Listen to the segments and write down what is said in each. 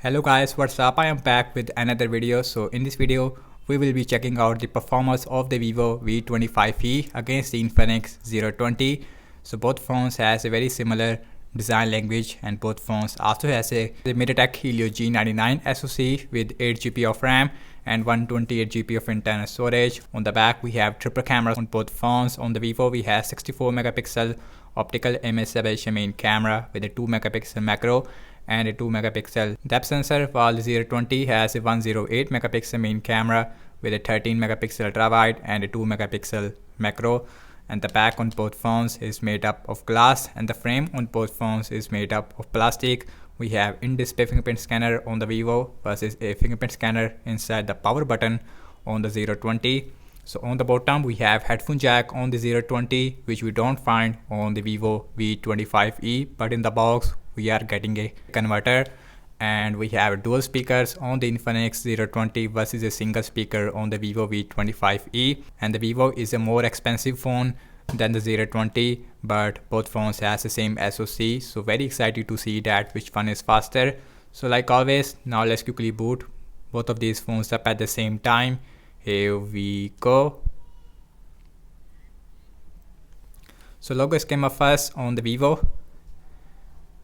Hello guys, what's up? I am back with another video. So in this video, we will be checking out the performance of the Vivo V25e against the Infinix 020. So both phones has a very similar design language and both phones also has the Mediatek Helio G99 SoC with 8GB of RAM and 128GB of internal storage. On the back we have triple cameras on both phones. On the Vivo we have 64 megapixel optical image separation main camera with a 2 megapixel macro and a 2 megapixel depth sensor, while the 020 has a 108 megapixel main camera with a 13 megapixel ultra wide and a 2 megapixel macro. And the back on both phones is made up of glass and the frame on both phones is made up of plastic. We have in-display fingerprint scanner on the Vivo versus a fingerprint scanner inside the power button on the 020. So on the bottom we have headphone jack on the 020, which we don't find on the Vivo V25e, but in the box we are getting a converter. And we have dual speakers on the Infinix 020 versus a single speaker on the Vivo V25e. And the Vivo is a more expensive phone than the 020, but both phones has the same SoC. So very excited to see that which one is faster. So like always, now let's quickly boot both of these phones up at the same time. Here we go. So logo came up first on the Vivo,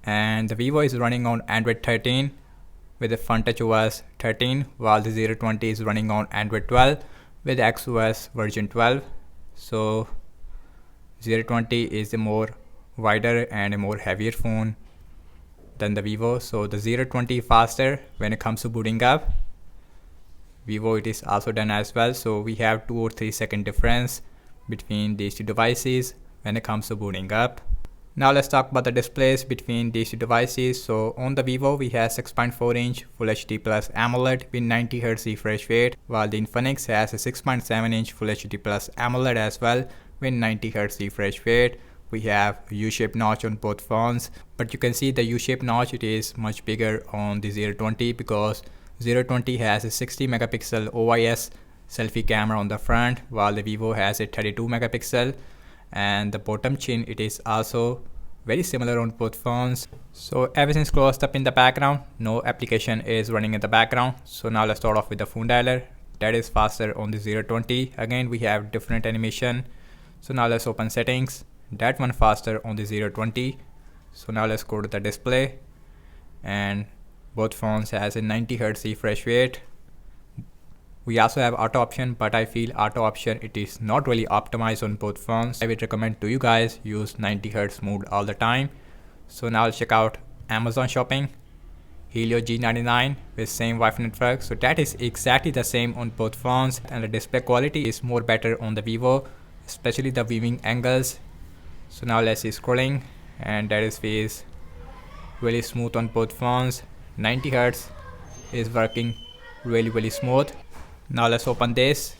and the Vivo is running on Android 13 with the FunTouchOS 13, while the 020 is running on Android 12 with XOS version 12. So 020 is a more wider and a more heavier phone than the Vivo. So the 020 faster when it comes to booting up. Vivo it is also done as well. So we have 2 or 3 second difference between these two devices when it comes to booting up. Now let's talk about the displays between these two devices. So on the Vivo we have 6.4 inch Full HD Plus AMOLED with 90Hz refresh rate, while the Infinix has a 6.7 inch Full HD Plus AMOLED as well with 90Hz refresh rate. We have U-shaped notch on both phones, but you can see the U-shaped notch it is much bigger on the 020 because 020 has a 60 megapixel OIS selfie camera on the front, while the Vivo has a 32 megapixel. And the bottom chin it is also very similar on both phones. So everything's closed up in the background, no application is running in the background. So now let's start off with the phone dialer, that is faster on the 020. Again we have different animation. So now let's open settings, that one faster on the 020. So now let's go to the display, and both phones has a 90Hz refresh rate. We also have auto option, but I feel auto option it is not really optimized on both phones. I would recommend to you guys use 90Hz mode all the time. So now I'll check out Amazon shopping, Helio G99 with same Wi-Fi network. So that is exactly the same on both phones, and the display quality is more better on the Vivo, especially the viewing angles. So now let's see scrolling, and that is really smooth on both phones. 90Hz is working really smooth. Now let's open this,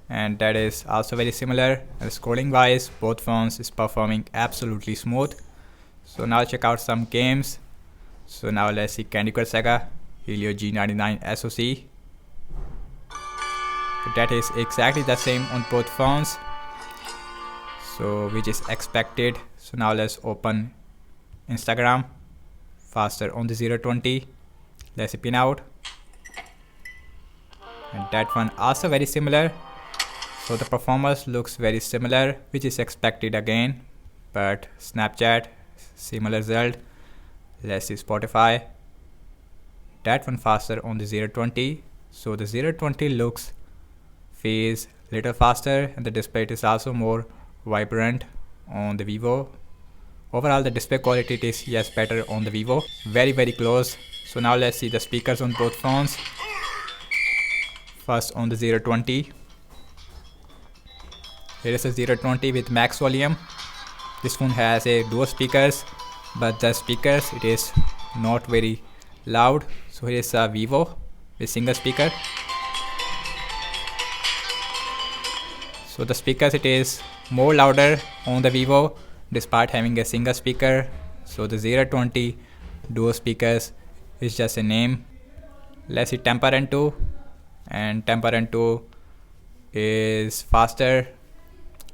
and that is also very similar. And scrolling wise both phones is performing absolutely smooth. So now check out some games. So now let's see Candy Crush Saga, Helio G99 SoC. So that is exactly the same on both phones, so which is expected. So now let's open Instagram, faster on the 020. Let's pin out, and that one also very similar. So the performance looks very similar, which is expected again. But Snapchat, similar result. Let's see Spotify, that one faster on the 020. So the 020 looks feels little faster, and the display is also more vibrant on the Vivo. Overall the display quality it is yes better on the Vivo, very close. So now let's see the speakers on both phones. First on the 020, here is a 020 with max volume. This phone has a dual speakers, but the speakers it is not very loud. So here is a Vivo with single speaker. So the speakers it is more louder on the Vivo despite having a single speaker. So the 020 dual speakers is just a name. Let's see Temper N2, and Temper N2 is faster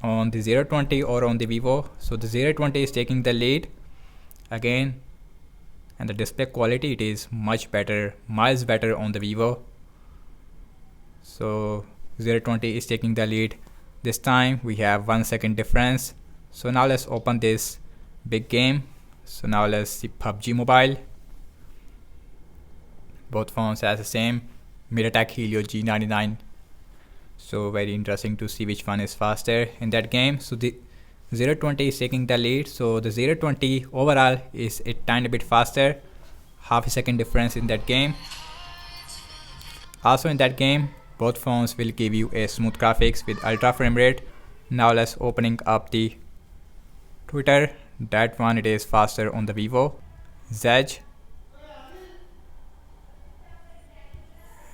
on the 020 or on the Vivo. So the 020 is taking the lead. Again and the display quality, it is much better, miles better on the Vivo. So 020 is taking the lead. This time we have 1 second difference. So now let's open this big game. So now let's see PUBG Mobile. Both phones has the same Mediatek Helio G99. So very interesting to see which one is faster in that game. So the 020 is taking the lead. So the 020 overall is a tiny bit faster, half a second difference in that game. Also in that game, both phones will give you a smooth graphics with ultra frame rate. Now let's opening up the Twitter. That one, it is faster on the Vivo Zedge,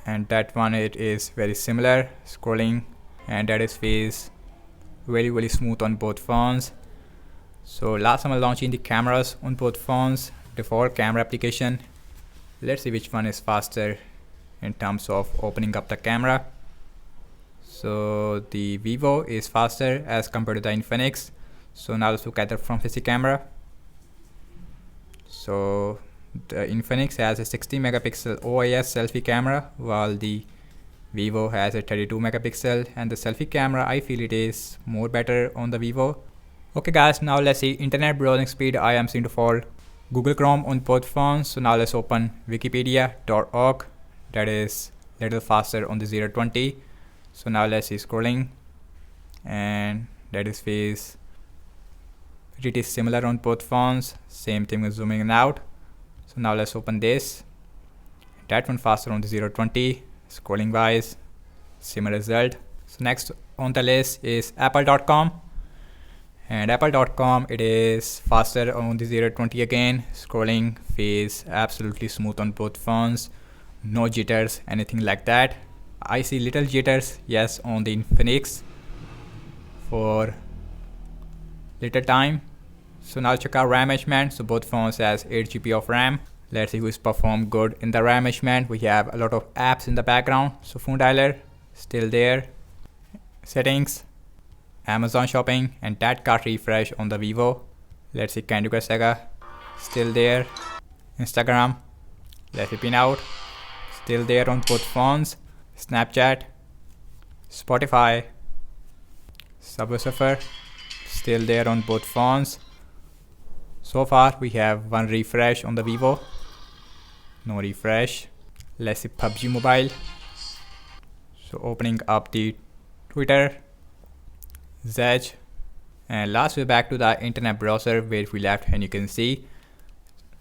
and that one, it is very similar scrolling, and that is very smooth on both phones. So last time I'm launching the cameras on both phones, default camera application. Let's see which one is faster in terms of opening up the camera. So the Vivo is faster as compared to the Infinix. So now let's look at the front-facing camera. So the Infinix has a 60 megapixel OIS selfie camera, while the Vivo has a 32 megapixel, and the selfie camera, I feel it is more better on the Vivo. Okay guys, now let's see internet browsing speed. I am seeing to fall Google Chrome on both phones. So now let's open wikipedia.org. That is little faster on the 020. So now let's see scrolling, and that is it is similar on both phones. Same thing with zooming in out. So now let's open this. That one faster on the 020. Scrolling wise, similar result. So next on the list is apple.com, and apple.com, it is faster on the 020 again. Scrolling feels absolutely smooth on both phones, no jitters, anything like that. I see little jitters, yes, on the Infinix for little time. So now check out RAM management. So both phones has 8 GB of RAM. Let's see who's performed good in the RAM management. We have a lot of apps in the background. So phone dialer still there, settings, Amazon shopping, and that cart refresh on the Vivo. Let's see Candy Crush Saga still there, Instagram, let's see pin out, still there on both phones, Snapchat, Spotify, Subway Surfer still there on both phones. So far we have 1 refresh on the Vivo, no refresh. Let's see PUBG Mobile. So opening up the Twitter, Zedge, and last we're back to the internet browser where we left, and you can see.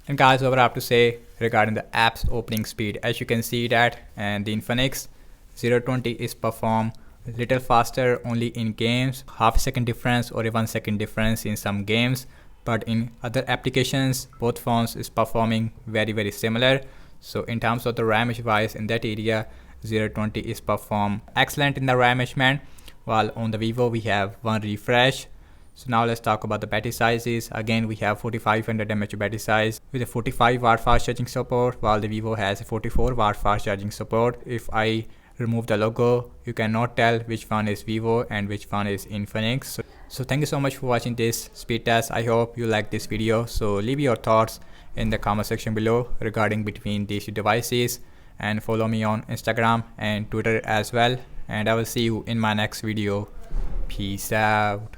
And guys, what I have to say regarding the apps opening speed, as you can see that, and the Infinix 020 is perform little faster only in games, half a second difference or a 1 second difference in some games, but in other applications both phones is performing very similar. So in terms of the RAM wise, in that area 020 is perform excellent in the RAM management, while on the Vivo we have 1 refresh. So now let's talk about the battery sizes. Again, we have 4500 mAh battery size with a 45 watt fast charging support, while the Vivo has a 44 watt fast charging support. If I remove the logo, you cannot tell which one is Vivo and which one is Infinix. So thank you so much for watching this speed test. I hope you like this video. So leave your thoughts in the comment section below regarding between these two devices, and follow me on Instagram and Twitter as well, and I will see you in my next video. Peace out.